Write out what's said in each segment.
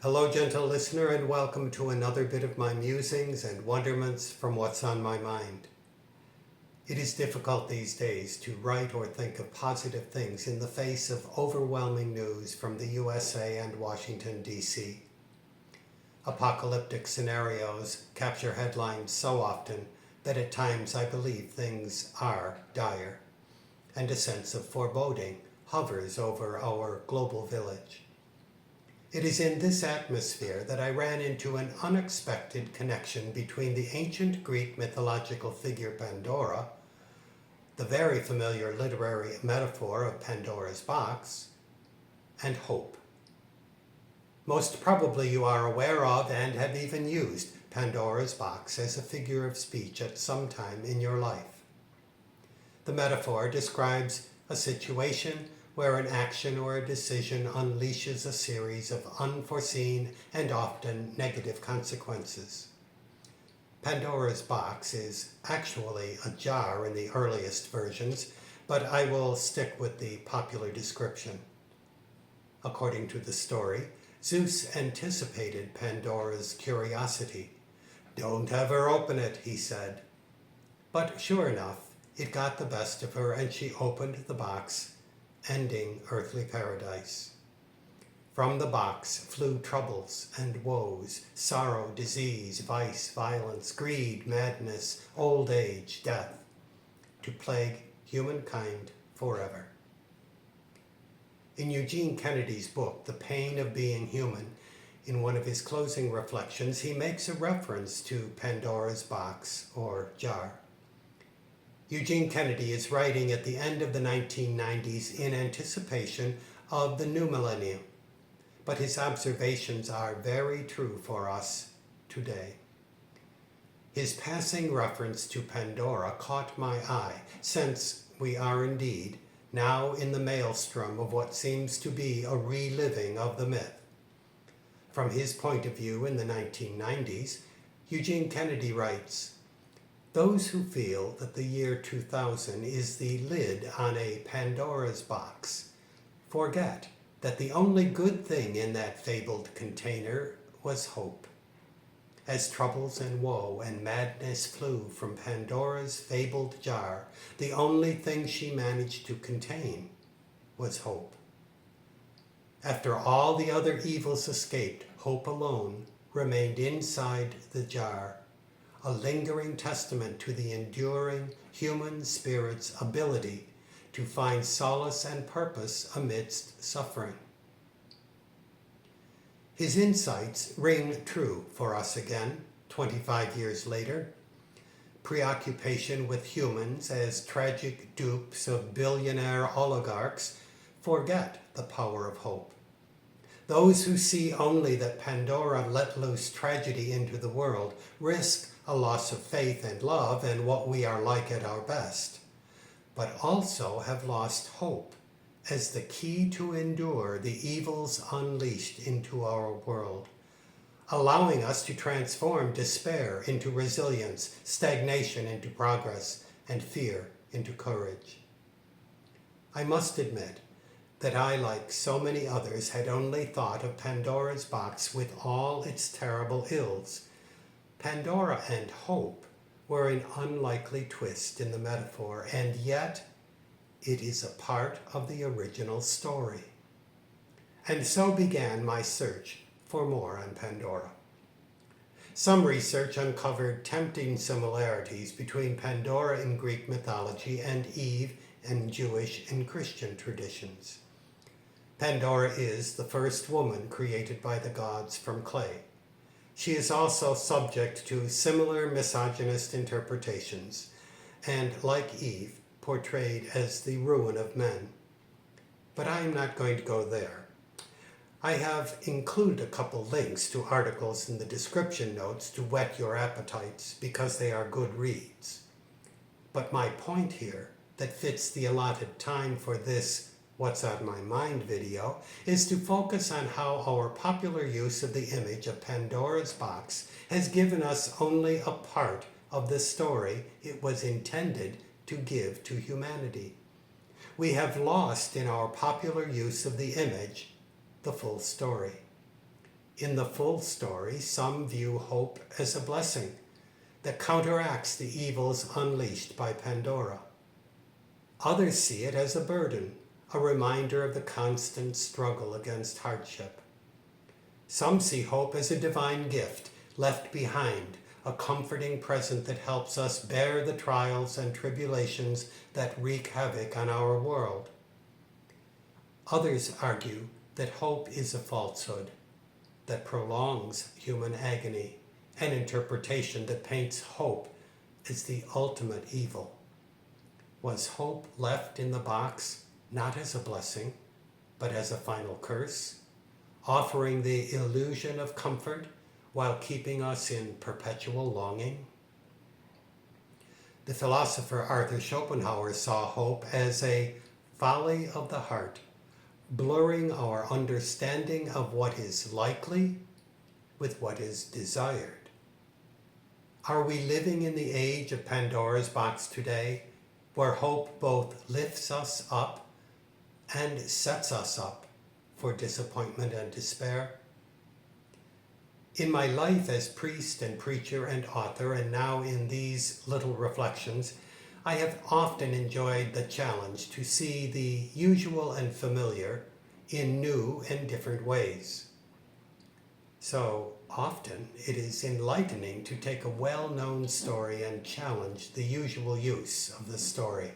Hello, gentle listener, and welcome to another bit of my musings and wonderments from what's on my mind. It is difficult these days to write or think of positive things in the face of overwhelming news from the USA and Washington, D.C. Apocalyptic scenarios capture headlines so often that at times I believe things are dire, and a sense of foreboding hovers over our global village. It is in this atmosphere that I ran into an unexpected connection between the ancient Greek mythological figure Pandora, the very familiar literary metaphor of Pandora's box, and hope. Most probably you are aware of and have even used Pandora's box as a figure of speech at some time in your life. The metaphor describes a situation where an action or a decision unleashes a series of unforeseen and often negative consequences. Pandora's box is actually a jar in the earliest versions, but I will stick with the popular description. According to the story, Zeus anticipated Pandora's curiosity. "Don't ever open it," he said. But sure enough, it got the best of her and she opened the box, ending earthly paradise. From the box flew troubles and woes, sorrow, disease, vice, violence, greed, madness, old age, death, to plague humankind forever. In Eugene Kennedy's book, The Pain of Being Human, in one of his closing reflections, he makes a reference to Pandora's box or jar. Eugene Kennedy is writing at the end of the 1990s in anticipation of the new millennium, but his observations are very true for us today. His passing reference to Pandora caught my eye, since we are indeed now in the maelstrom of what seems to be a reliving of the myth. From his point of view in the 1990s, Eugene Kennedy writes, "Those who feel that the year 2000 is the lid on a Pandora's box forget that the only good thing in that fabled container was hope. As troubles and woe and madness flew from Pandora's fabled jar, the only thing she managed to contain was hope. After all the other evils escaped, hope alone remained inside the jar, a lingering testament to the enduring human spirit's ability to find solace and purpose amidst suffering." His insights ring true for us again, 25 years later. Preoccupation with humans as tragic dupes of billionaire oligarchs forget the power of hope. Those who see only that Pandora let loose tragedy into the world risk a loss of faith and love and what we are like at our best, but also have lost hope as the key to endure the evils unleashed into our world, allowing us to transform despair into resilience, stagnation into progress, and fear into courage. I must admit that I, like so many others, had only thought of Pandora's box with all its terrible ills. Pandora and hope were an unlikely twist in the metaphor, and yet it is a part of the original story. And so began my search for more on Pandora. Some research uncovered tempting similarities between Pandora in Greek mythology and Eve in Jewish and Christian traditions. Pandora is the first woman created by the gods from clay. She is also subject to similar misogynist interpretations, and, like Eve, portrayed as the ruin of men. But I am not going to go there. I have included a couple links to articles in the description notes to whet your appetites because they are good reads. But my point here, that fits the allotted time for this What's on My Mind video, is to focus on how our popular use of the image of Pandora's box has given us only a part of the story it was intended to give to humanity. We have lost in our popular use of the image the full story. In the full story, some view hope as a blessing that counteracts the evils unleashed by Pandora. Others see it as a burden, a reminder of the constant struggle against hardship. Some see hope as a divine gift left behind, a comforting present that helps us bear the trials and tribulations that wreak havoc on our world. Others argue that hope is a falsehood that prolongs human agony, an interpretation that paints hope as the ultimate evil. Was hope left in the box not as a blessing, but as a final curse, offering the illusion of comfort while keeping us in perpetual longing? The philosopher Arthur Schopenhauer saw hope as a folly of the heart, blurring our understanding of what is likely with what is desired. Are we living in the age of Pandora's box today, where hope both lifts us up and sets us up for disappointment and despair? In my life as priest and preacher and author, and now in these little reflections, I have often enjoyed the challenge to see the usual and familiar in new and different ways. So often it is enlightening to take a well-known story and challenge the usual use of the story,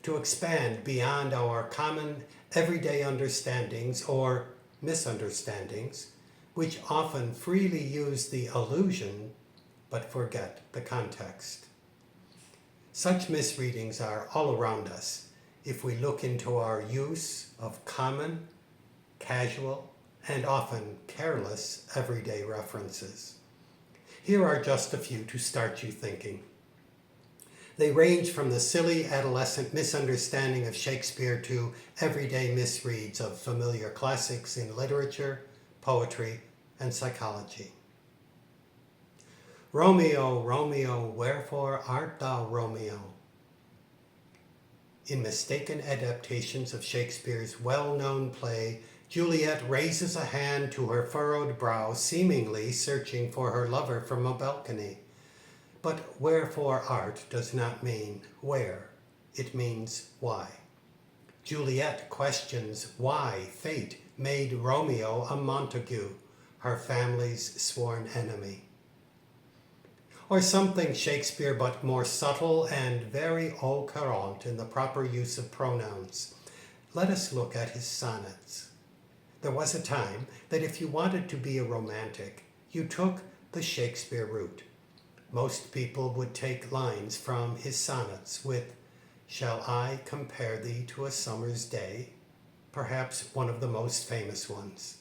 to expand beyond our common everyday understandings or misunderstandings, which often freely use the allusion but forget the context. Such misreadings are all around us if we look into our use of common, casual, and often careless everyday references. Here are just a few to start you thinking. They range from the silly adolescent misunderstanding of Shakespeare to everyday misreads of familiar classics in literature, poetry, and psychology. Romeo, Romeo, wherefore art thou Romeo? In mistaken adaptations of Shakespeare's well-known play, Juliet raises a hand to her furrowed brow, seemingly searching for her lover from a balcony. But wherefore art does not mean where, it means why. Juliet questions why fate made Romeo a Montague, her family's sworn enemy. Or something Shakespeare but more subtle and very au courant in the proper use of pronouns. Let us look at his sonnets. There was a time that if you wanted to be a romantic, you took the Shakespeare route. Most people would take lines from his sonnets with, "Shall I compare thee to a summer's day?" Perhaps one of the most famous ones.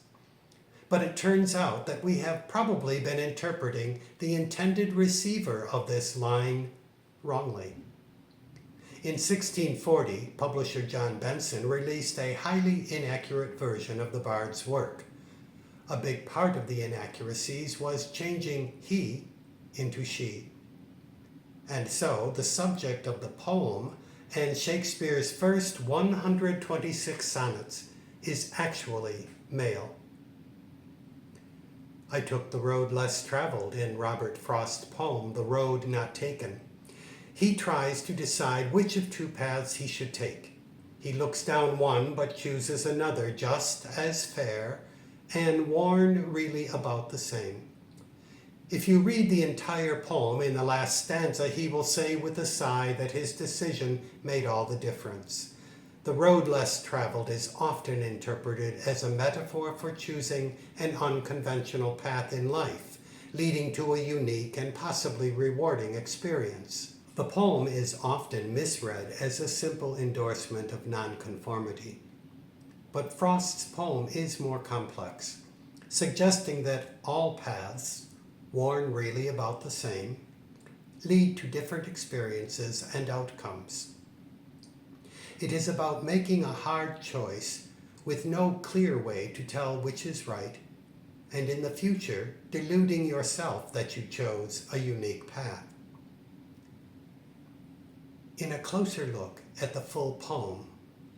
But it turns out that we have probably been interpreting the intended receiver of this line wrongly. In 1640, publisher John Benson released a highly inaccurate version of the bard's work. A big part of the inaccuracies was changing he into she. And so the subject of the poem and Shakespeare's first 126 sonnets is actually male. I took the road less traveled in Robert Frost's poem, The Road Not Taken. He tries to decide which of two paths he should take. He looks down one but chooses another just as fair and worn really about the same. If you read the entire poem in the last stanza, he will say with a sigh that his decision made all the difference. The road less traveled is often interpreted as a metaphor for choosing an unconventional path in life, leading to a unique and possibly rewarding experience. The poem is often misread as a simple endorsement of nonconformity. But Frost's poem is more complex, suggesting that all paths, worn really about the same, lead to different experiences and outcomes. It is about making a hard choice with no clear way to tell which is right, and in the future, deluding yourself that you chose a unique path. In a closer look at the full poem,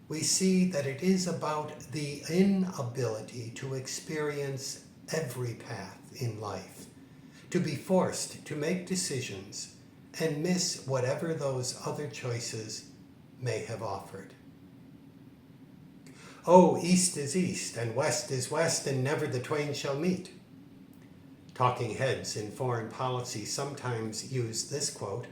we see that it is about the inability to experience every path in life, to be forced to make decisions and miss whatever those other choices may have offered. Oh, east is east, and west is west, and never the twain shall meet. Talking heads in foreign policy sometimes use this quote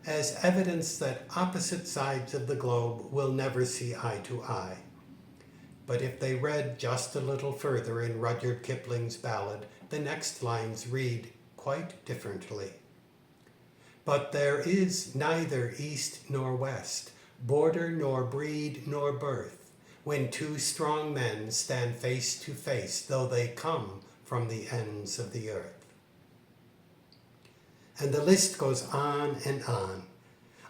as evidence that opposite sides of the globe will never see eye to eye. But if they read just a little further in Rudyard Kipling's ballad, the next lines read quite differently. But there is neither east nor west, border nor breed nor birth, when two strong men stand face to face, though they come from the ends of the earth. And the list goes on and on.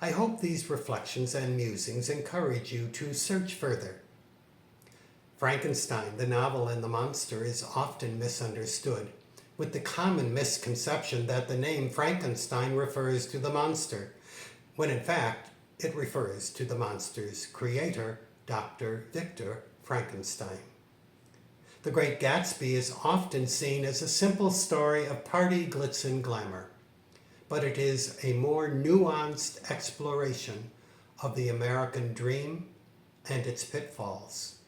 I hope these reflections and musings encourage you to search further. Frankenstein, the novel and the monster, is often misunderstood, with the common misconception that the name Frankenstein refers to the monster, when in fact it refers to the monster's creator, Dr. Victor Frankenstein. The Great Gatsby is often seen as a simple story of party glitz and glamour, but it is a more nuanced exploration of the American dream and its pitfalls.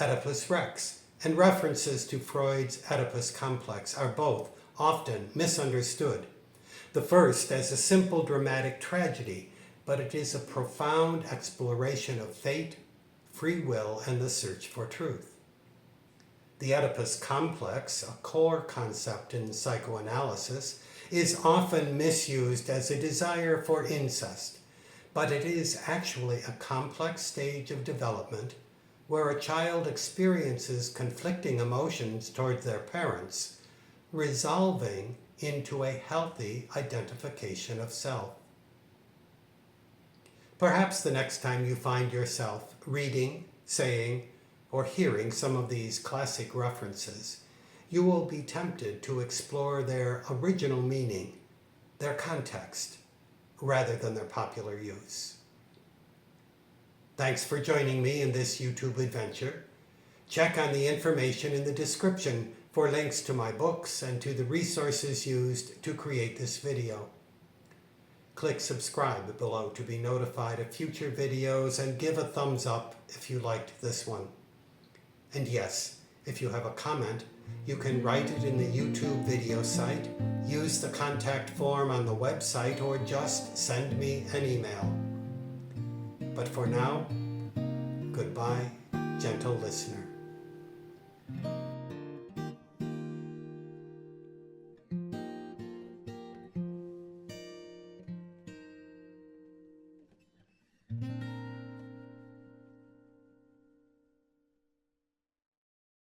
Oedipus Rex and references to Freud's Oedipus complex are both often misunderstood. The first as a simple dramatic tragedy, but it is a profound exploration of fate, free will, and the search for truth. The Oedipus complex, a core concept in psychoanalysis, is often misused as a desire for incest, but it is actually a complex stage of development where a child experiences conflicting emotions towards their parents, resolving into a healthy identification of self. Perhaps the next time you find yourself reading, saying, or hearing some of these classic references, you will be tempted to explore their original meaning, their context, rather than their popular use. Thanks for joining me in this YouTube adventure. Check on the information in the description for links to my books and to the resources used to create this video. Click subscribe below to be notified of future videos and give a thumbs up if you liked this one. And yes, if you have a comment, you can write it in the YouTube video site, use the contact form on the website, or just send me an email. But for now, goodbye, gentle listener.